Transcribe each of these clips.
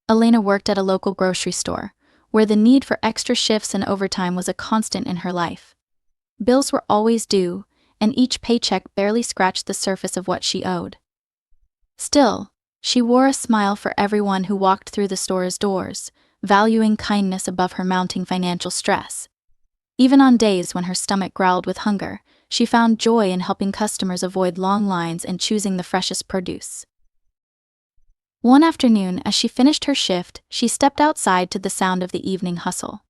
Elena worked at a local grocery store, where the need for extra shifts and overtime was a constant in her life. Bills were always due, and each paycheck barely scratched the surface of what she owed. Still, she wore a smile for everyone who walked through the store's doors, valuing kindness above her mounting financial stress. Even on days when her stomach growled with hunger, she found joy in helping customers avoid long lines and choosing the freshest produce. One afternoon, as she finished her shift, she stepped outside to the sound of the evening hustle.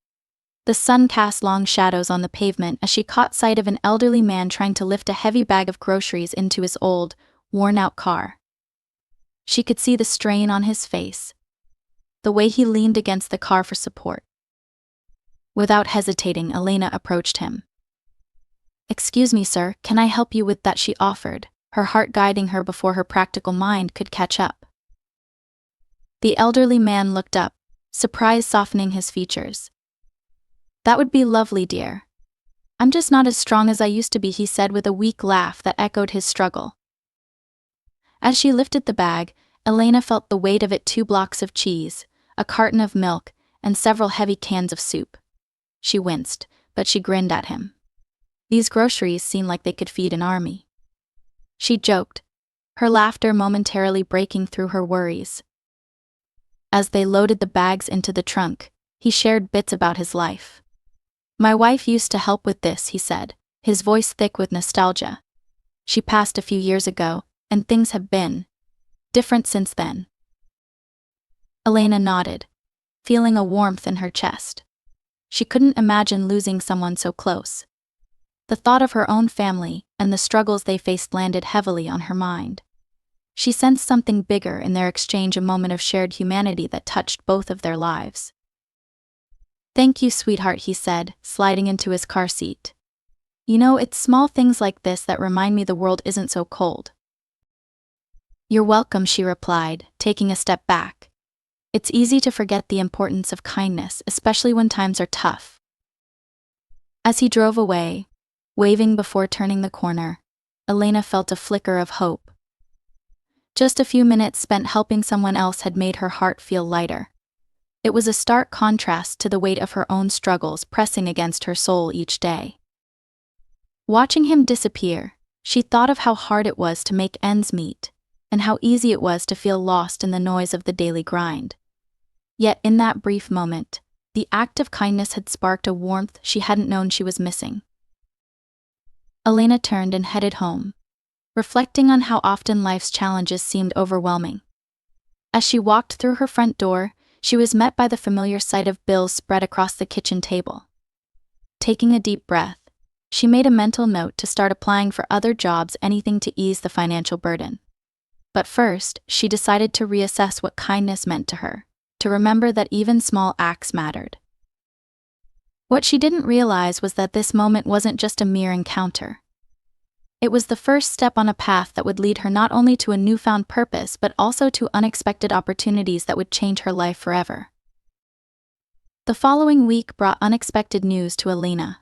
The sun cast long shadows on the pavement as she caught sight of an elderly man trying to lift a heavy bag of groceries into his old, worn-out car. She could see the strain on his face, the way he leaned against the car for support. Without hesitating, Elena approached him. "Excuse me, sir, can I help you with that?" she offered, her heart guiding her before her practical mind could catch up. The elderly man looked up, surprise softening his features. "That would be lovely, dear. I'm just not as strong as I used to be," he said with a weak laugh that echoed his struggle. As she lifted the bag, Elena felt the weight of it: 2 blocks of cheese, a carton of milk, and several heavy cans of soup. She winced, but she grinned at him. These groceries seemed like they could feed an army. She joked, her laughter momentarily breaking through her worries. As they loaded the bags into the trunk, he shared bits about his life. "My wife used to help with this," he said, his voice thick with nostalgia. "She passed a few years ago, and things have been different since then." Elena nodded, feeling a warmth in her chest. She couldn't imagine losing someone so close. The thought of her own family and the struggles they faced landed heavily on her mind. She sensed something bigger in their exchange, a moment of shared humanity that touched both of their lives. "Thank you, sweetheart," he said, sliding into his car seat. "You know, it's small things like this that remind me the world isn't so cold." "You're welcome," she replied, taking a step back. "It's easy to forget the importance of kindness, especially when times are tough." As he drove away, waving before turning the corner, Elena felt a flicker of hope. Just a few minutes spent helping someone else had made her heart feel lighter. It was a stark contrast to the weight of her own struggles pressing against her soul each day. Watching him disappear, she thought of how hard it was to make ends meet, and how easy it was to feel lost in the noise of the daily grind. Yet in that brief moment, the act of kindness had sparked a warmth she hadn't known she was missing. Elena turned and headed home, reflecting on how often life's challenges seemed overwhelming. As she walked through her front door, she was met by the familiar sight of bills spread across the kitchen table. Taking a deep breath, she made a mental note to start applying for other jobs, anything to ease the financial burden. But first, she decided to reassess what kindness meant to her, to remember that even small acts mattered. What she didn't realize was that this moment wasn't just a mere encounter. It was the first step on a path that would lead her not only to a newfound purpose but also to unexpected opportunities that would change her life forever. The following week brought unexpected news to Elena.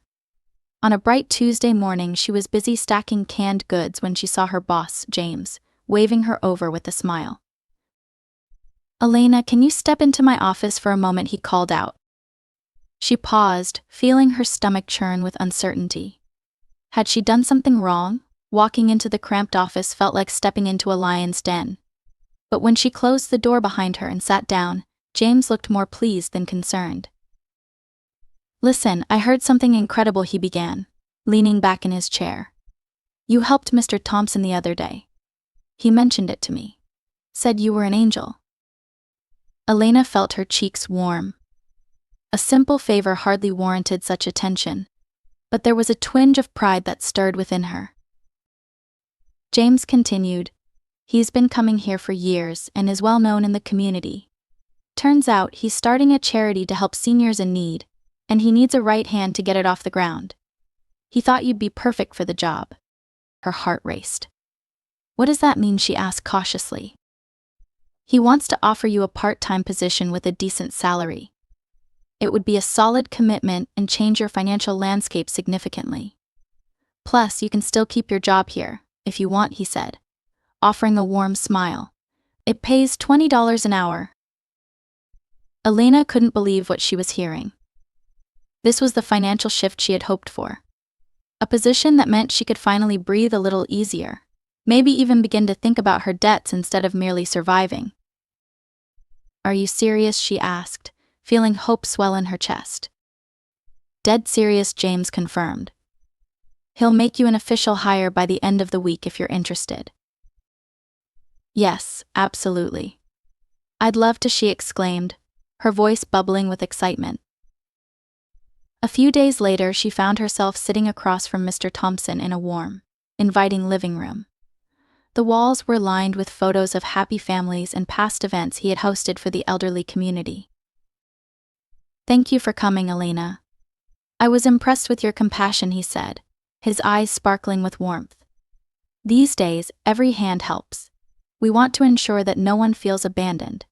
On a bright Tuesday morning, she was busy stacking canned goods when she saw her boss, James, waving her over with a smile. "Elena, can you step into my office for a moment?" he called out. She paused, feeling her stomach churn with uncertainty. Had she done something wrong? Walking into the cramped office felt like stepping into a lion's den. But when she closed the door behind her and sat down, James looked more pleased than concerned. "Listen, I heard something incredible," he began, leaning back in his chair. "You helped Mr. Thompson the other day. He mentioned it to me. Said you were an angel." Elena felt her cheeks warm. A simple favor hardly warranted such attention, but there was a twinge of pride that stirred within her. James continued, "He's been coming here for years and is well known in the community. Turns out he's starting a charity to help seniors in need, and he needs a right hand to get it off the ground. He thought you'd be perfect for the job." Her heart raced. "What does that mean?" she asked cautiously. "He wants to offer you a part-time position with a decent salary. It would be a solid commitment and change your financial landscape significantly. Plus, you can still keep your job here, if you want," he said, offering a warm smile. "It pays $20 an hour." Elena couldn't believe what she was hearing. This was the financial shift she had hoped for. A position that meant she could finally breathe a little easier, maybe even begin to think about her debts instead of merely surviving. "Are you serious?" she asked, feeling hope swell in her chest. "Dead serious," James confirmed. "He'll make you an official hire by the end of the week if you're interested." "Yes, absolutely. I'd love to," she exclaimed, her voice bubbling with excitement. A few days later, she found herself sitting across from Mr. Thompson in a warm, inviting living room. The walls were lined with photos of happy families and past events he had hosted for the elderly community. "Thank you for coming, Elena. I was impressed with your compassion," he said, his eyes sparkling with warmth. "These days, every hand helps. We want to ensure that no one feels abandoned."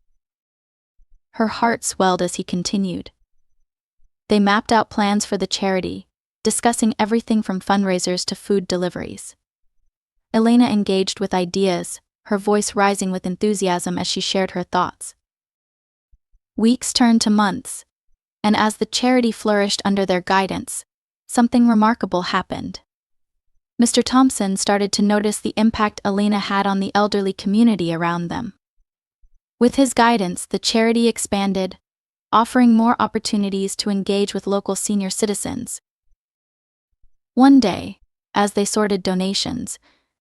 Her heart swelled as he continued. They mapped out plans for the charity, discussing everything from fundraisers to food deliveries. Elena engaged with ideas, her voice rising with enthusiasm as she shared her thoughts. Weeks turned to months, and as the charity flourished under their guidance, something remarkable happened. Mr. Thompson started to notice the impact Elena had on the elderly community around them. With his guidance, the charity expanded, offering more opportunities to engage with local senior citizens. One day, as they sorted donations,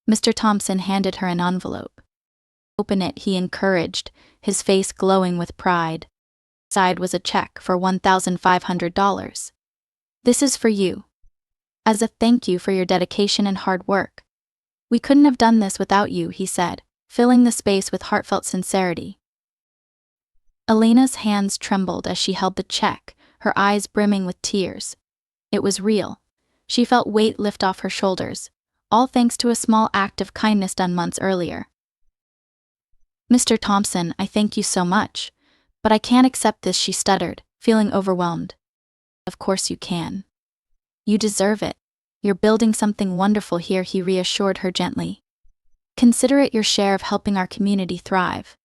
Mr. Thompson handed her an envelope. "Open it," he encouraged, his face glowing with pride. Inside was a check for $1,500. "This is for you. As a thank you for your dedication and hard work. We couldn't have done this without you," he said, filling the space with heartfelt sincerity. Elena's hands trembled as she held the check, her eyes brimming with tears. It was real. She felt weight lift off her shoulders, all thanks to a small act of kindness done months earlier. "Mr. Thompson, I thank you so much, but I can't accept this," she stuttered, feeling overwhelmed. "Of course you can. You deserve it. You're building something wonderful here," he reassured her gently. "Consider it your share of helping our community thrive."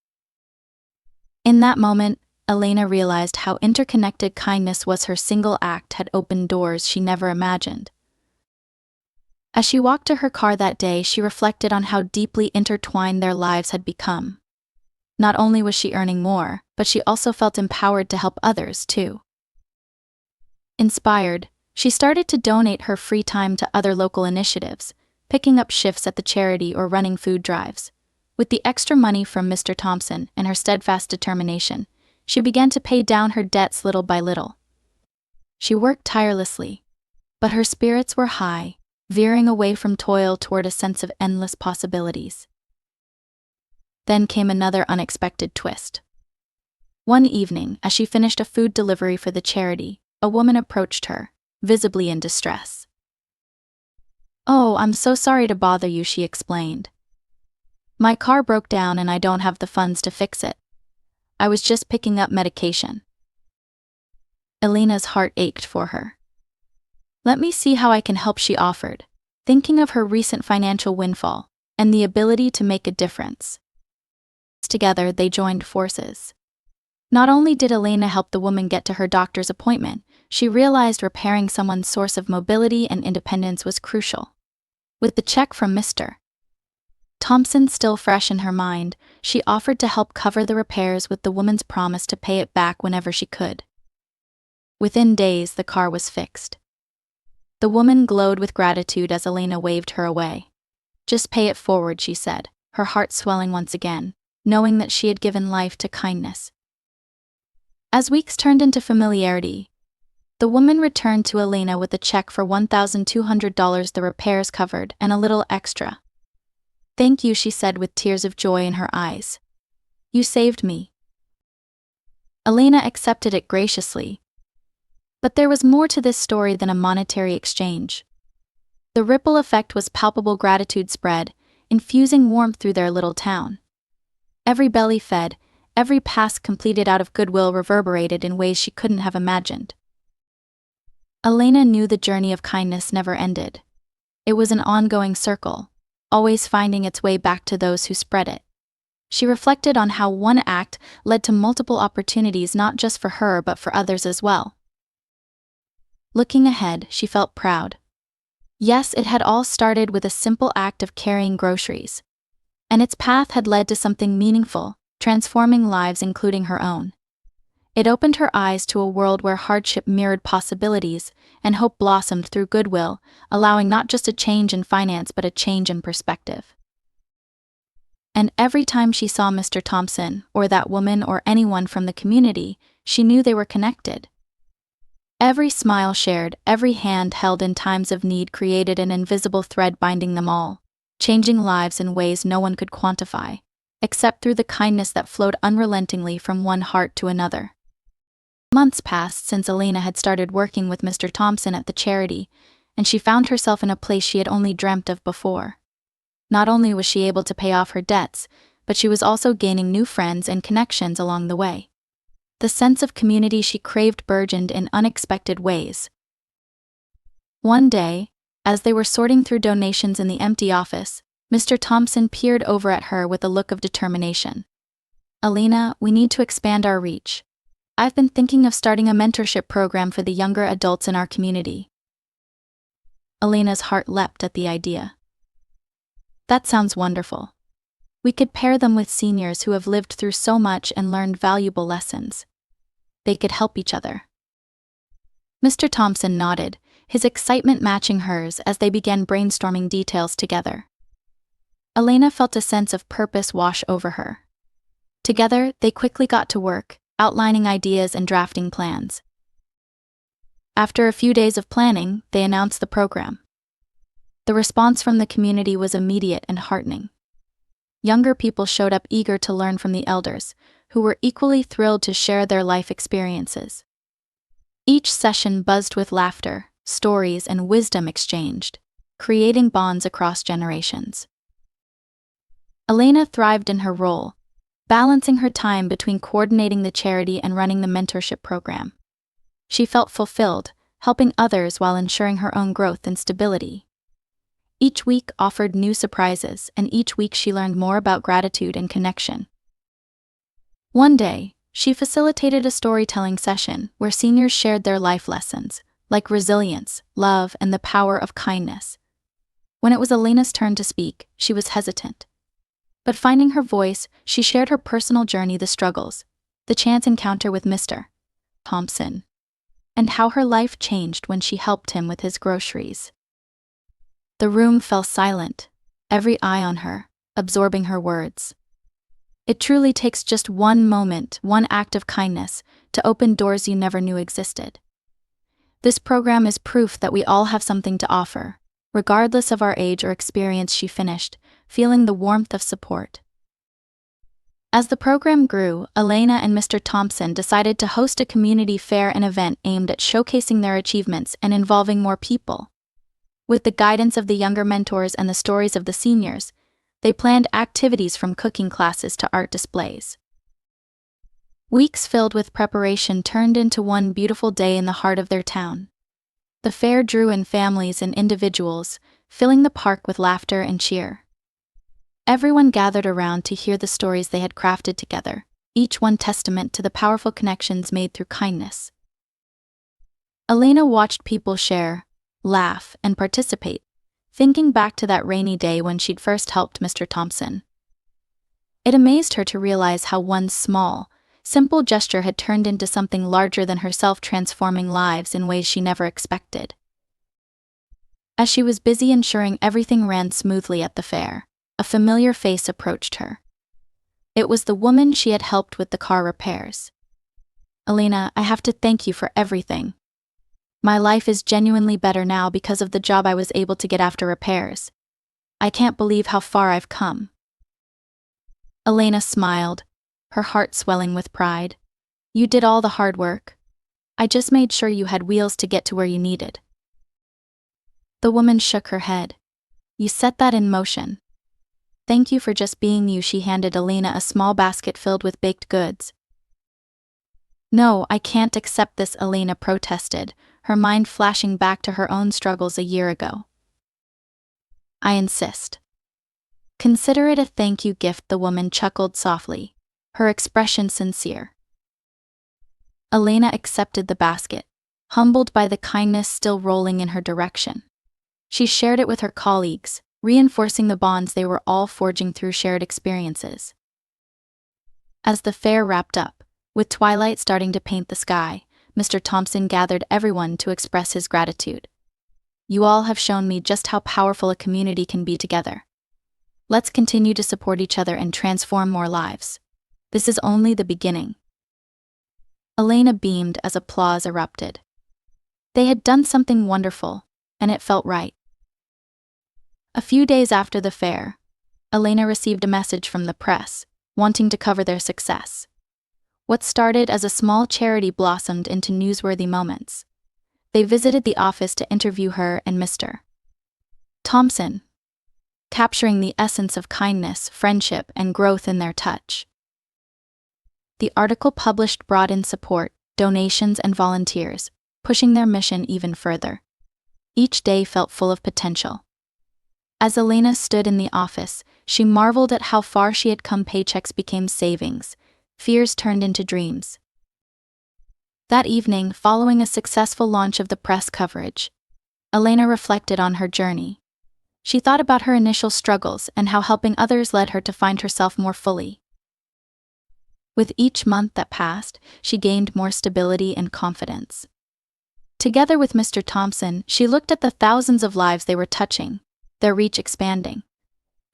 In that moment, Elena realized how interconnected kindness was. Her single act had opened doors she never imagined. As she walked to her car that day, she reflected on how deeply intertwined their lives had become. Not only was she earning more, but she also felt empowered to help others too. Inspired, she started to donate her free time to other local initiatives, picking up shifts at the charity or running food drives. With the extra money from Mr. Thompson and her steadfast determination, she began to pay down her debts little by little. She worked tirelessly, but her spirits were high, veering away from toil toward a sense of endless possibilities. Then came another unexpected twist. One evening, as she finished a food delivery for the charity, a woman approached her, visibly in distress. "Oh, I'm so sorry to bother you," she explained. "My car broke down and I don't have the funds to fix it. I was just picking up medication." Elena's heart ached for her. "Let me see how I can help," she offered, thinking of her recent financial windfall and the ability to make a difference. Together, they joined forces. Not only did Elena help the woman get to her doctor's appointment, she realized repairing someone's source of mobility and independence was crucial. With the check from Mr. Thompson still fresh in her mind, she offered to help cover the repairs with the woman's promise to pay it back whenever she could. Within days, the car was fixed. The woman glowed with gratitude as Elena waved her away. "Just pay it forward," she said, her heart swelling once again, knowing that she had given life to kindness. As weeks turned into familiarity, the woman returned to Elena with a check for $1,200, the repairs covered, and a little extra. "Thank you," she said with tears of joy in her eyes. "You saved me." Elena accepted it graciously. But there was more to this story than a monetary exchange. The ripple effect was palpable. Gratitude spread, infusing warmth through their little town. Every belly fed, every task completed out of goodwill reverberated in ways she couldn't have imagined. Elena knew the journey of kindness never ended. It was an ongoing circle, always finding its way back to those who spread it. She reflected on how one act led to multiple opportunities not just for her but for others as well. Looking ahead, she felt proud. Yes, it had all started with a simple act of carrying groceries. And its path had led to something meaningful, transforming lives including her own. It opened her eyes to a world where hardship mirrored possibilities, and hope blossomed through goodwill, allowing not just a change in finance but a change in perspective. And every time she saw Mr. Thompson, or that woman or anyone from the community, she knew they were connected. Every smile shared, every hand held in times of need created an invisible thread binding them all, changing lives in ways no one could quantify, except through the kindness that flowed unrelentingly from one heart to another. Months passed since Elena had started working with Mr. Thompson at the charity, and she found herself in a place she had only dreamt of before. Not only was she able to pay off her debts, but she was also gaining new friends and connections along the way. The sense of community she craved burgeoned in unexpected ways. One day, as they were sorting through donations in the empty office, Mr. Thompson peered over at her with a look of determination. "Elena, we need to expand our reach. I've been thinking of starting a mentorship program for the younger adults in our community." Elena's heart leapt at the idea. "That sounds wonderful. We could pair them with seniors who have lived through so much and learned valuable lessons. They could help each other." Mr. Thompson nodded, his excitement matching hers as they began brainstorming details together. Elena felt a sense of purpose wash over her. Together, they quickly got to work, outlining ideas and drafting plans. After a few days of planning, they announced the program. The response from the community was immediate and heartening. Younger people showed up eager to learn from the elders, who were equally thrilled to share their life experiences. Each session buzzed with laughter, stories, and wisdom exchanged, creating bonds across generations. Elena thrived in her role, balancing her time between coordinating the charity and running the mentorship program. She felt fulfilled, helping others while ensuring her own growth and stability. Each week offered new surprises, and each week she learned more about gratitude and connection. One day, she facilitated a storytelling session where seniors shared their life lessons, like resilience, love, and the power of kindness. When it was Elena's turn to speak, she was hesitant. But finding her voice, she shared her personal journey, the struggles, the chance encounter with Mr. Thompson, and how her life changed when she helped him with his groceries. The room fell silent, every eye on her, absorbing her words. It truly takes just one moment, one act of kindness, to open doors you never knew existed. This program is proof that we all have something to offer, regardless of our age or experience, she finished, feeling the warmth of support. As the program grew, Elena and Mr. Thompson decided to host a community fair, an event aimed at showcasing their achievements and involving more people. With the guidance of the younger mentors and the stories of the seniors, they planned activities from cooking classes to art displays. Weeks filled with preparation turned into one beautiful day in the heart of their town. The fair drew in families and individuals, filling the park with laughter and cheer. Everyone gathered around to hear the stories they had crafted together, each one testament to the powerful connections made through kindness. Elena watched people share, laugh, and participate, thinking back to that rainy day when she'd first helped Mr. Thompson. It amazed her to realize how one small, simple gesture had turned into something larger than herself, transforming lives in ways she never expected. As she was busy ensuring everything ran smoothly at the fair, a familiar face approached her. It was the woman she had helped with the car repairs. "Elena, I have to thank you for everything. My life is genuinely better now because of the job I was able to get after repairs. I can't believe how far I've come." Elena smiled, her heart swelling with pride. "You did all the hard work. I just made sure you had wheels to get to where you needed." The woman shook her head. "You set that in motion. Thank you for just being you." She handed Elena a small basket filled with baked goods. "No, I can't accept this," Elena protested, her mind flashing back to her own struggles a year ago. "I insist." Consider it a thank you gift, the woman chuckled softly, her expression sincere. Elena accepted the basket, humbled by the kindness still rolling in her direction. She shared it with her colleagues, reinforcing the bonds they were all forging through shared experiences. As the fair wrapped up, with twilight starting to paint the sky, Mr. Thompson gathered everyone to express his gratitude. You all have shown me just how powerful a community can be together. Let's continue to support each other and transform more lives. This is only the beginning. Elena beamed as applause erupted. They had done something wonderful, and it felt right. A few days after the fair, Elena received a message from the press, wanting to cover their success. What started as a small charity blossomed into newsworthy moments. They visited the office to interview her and Mr. Thompson, capturing the essence of kindness, friendship, and growth in their touch. The article published brought in support, donations, and volunteers, pushing their mission even further. Each day felt full of potential. As Elena stood in the office, she marveled at how far she had come. Paychecks became savings, fears turned into dreams. That evening, following a successful launch of the press coverage, Elena reflected on her journey. She thought about her initial struggles and how helping others led her to find herself more fully. With each month that passed, she gained more stability and confidence. Together with Mr. Thompson, she looked at the thousands of lives they were touching, their reach expanding.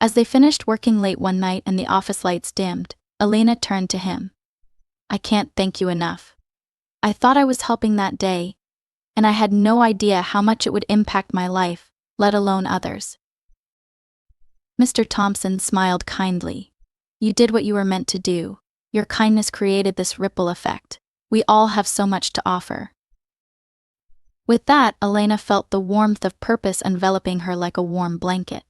As they finished working late one night and the office lights dimmed, Elena turned to him. I can't thank you enough. I thought I was helping that day, and I had no idea how much it would impact my life, let alone others. Mr. Thompson smiled kindly. You did what you were meant to do. Your kindness created this ripple effect. We all have so much to offer. With that, Elena felt the warmth of purpose enveloping her like a warm blanket.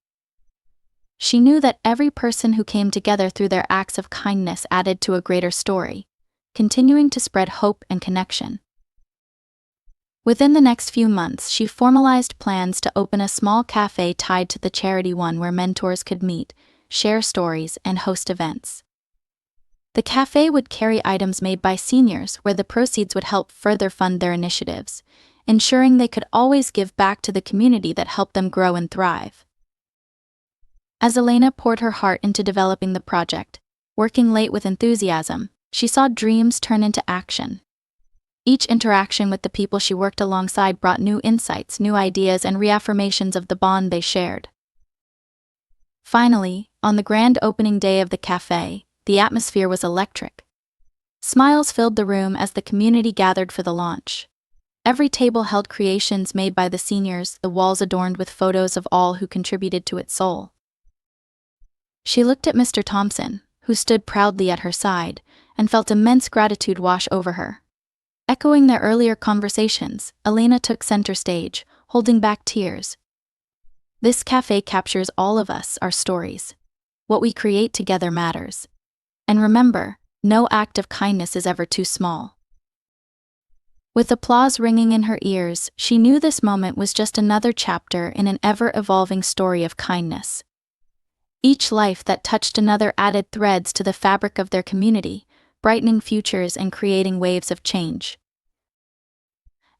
She knew that every person who came together through their acts of kindness added to a greater story, continuing to spread hope and connection. Within the next few months, she formalized plans to open a small cafe tied to the charity one where mentors could meet, share stories, and host events. The cafe would carry items made by seniors where the proceeds would help further fund their initiatives, ensuring they could always give back to the community that helped them grow and thrive. As Elena poured her heart into developing the project, working late with enthusiasm, she saw dreams turn into action. Each interaction with the people she worked alongside brought new insights, new ideas, and reaffirmations of the bond they shared. Finally, on the grand opening day of the cafe, the atmosphere was electric. Smiles filled the room as the community gathered for the launch. Every table held creations made by the seniors, the walls adorned with photos of all who contributed to its soul. She looked at Mr. Thompson, who stood proudly at her side, and felt immense gratitude wash over her. Echoing their earlier conversations, Elena took center stage, holding back tears. This cafe captures all of us, our stories. What we create together matters. And remember, no act of kindness is ever too small. With applause ringing in her ears, she knew this moment was just another chapter in an ever-evolving story of kindness. Each life that touched another added threads to the fabric of their community, brightening futures and creating waves of change.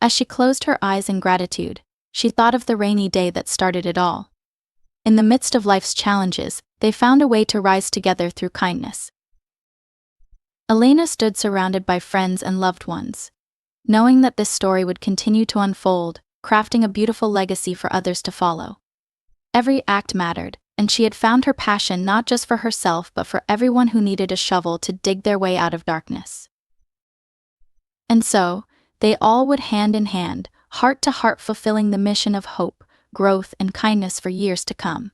As she closed her eyes in gratitude, she thought of the rainy day that started it all. In the midst of life's challenges, they found a way to rise together through kindness. Elena stood surrounded by friends and loved ones, knowing that this story would continue to unfold, crafting a beautiful legacy for others to follow. Every act mattered, and she had found her passion not just for herself but for everyone who needed a shovel to dig their way out of darkness. And so, they all would hand in hand, heart to heart fulfilling the mission of hope, growth, and kindness for years to come.